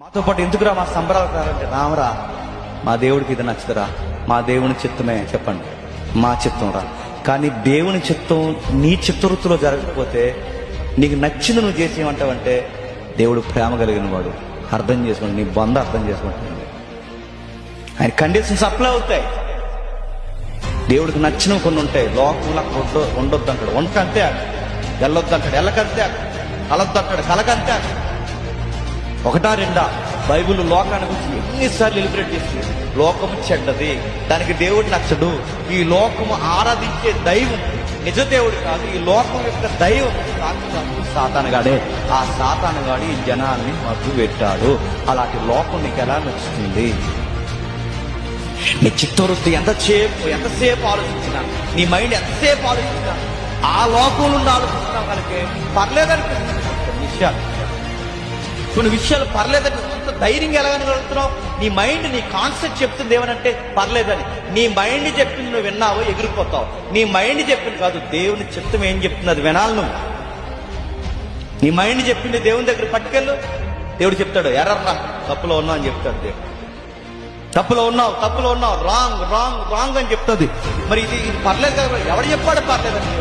మాతో పాటు ఎందుకురా మా సంబరాలు రారంటే, రామరా మా దేవుడికి ఇది నచ్చదురా, మా దేవుని చిత్తమే చెప్పండి, మా చిత్తం రా. కానీ దేవుని చిత్తం నీ చిత్తవృత్తిలో జరగకపోతే నీకు నచ్చింది నువ్వు చేసేయమంటావంటే దేవుడు ప్రేమ కలిగిన వాడు. అర్థం చేసుకోండి, నీ బంధ అర్థం చేసుకుంటుంది. ఆయన కండిషన్స్ అప్లై అవుతాయి. దేవుడికి నచ్చినవి కొన్ని ఉంటాయి. లోకంలో ఉండొద్దు అంటాడు, వంటంతే వెళ్ళొద్దు అంటాడు, వెళ్ళకంతే కలొద్దు అంటాడు, కలకంతే. ఒకటా రెండా బైబిల్ లోకాన్ని గురించి ఎన్నిసార్లు ఎలిబ్రేట్ చేస్తుంది. లోకము చెడ్డది, దానికి దేవుడు నచ్చడు, ఈ లోకము ఆరాధించే దైవం నిజ దేవుడు కాదు, ఈ లోకం యొక్క దైవం సాతానుగాడే. ఆ సాతానుగాడు ఈ జనాల్ని మబ్బు పెట్టాడు. అలాంటి లోకం నీకు ఎలా నచ్చుతుంది? నీ చిత్తవృత్తి ఎంతసేపు ఆలోచించినా, నీ మైండ్ ఎంతసేపు ఆలోచించినా ఆ లోకం నుండి ఆలోచిస్తున్నావు కనుక పర్లేదనిపిస్తుంది. కొన్ని విషయాలు పర్లేదని అంత ధైర్యంగా ఎలాగనగలుగుతున్నావు? నీ మైండ్, నీ కాన్సెప్ట్ చెప్తుంది ఏమనంటే పర్లేదని. నీ మైండ్ చెప్పింది నువ్వు విన్నావో ఎగిరిపోతావు. నీ మైండ్ చెప్పింది కాదు, దేవుని చిత్తం ఏం చెప్తుంది అది వినాలి నువ్వు. నీ మైండ్ చెప్పింది దేవుని దగ్గర పట్టుకెళ్ళు, దేవుడు చెప్తాడు ఎర్రర్రా తప్పులో ఉన్నావు అని చెప్తాడు. దేవుడు తప్పులో ఉన్నావు రాంగ్ రాంగ్ రాంగ్ అని చెప్తుంది. మరి ఇది పర్లేదు కదా, ఎవడు చెప్పాడు పర్లేదని?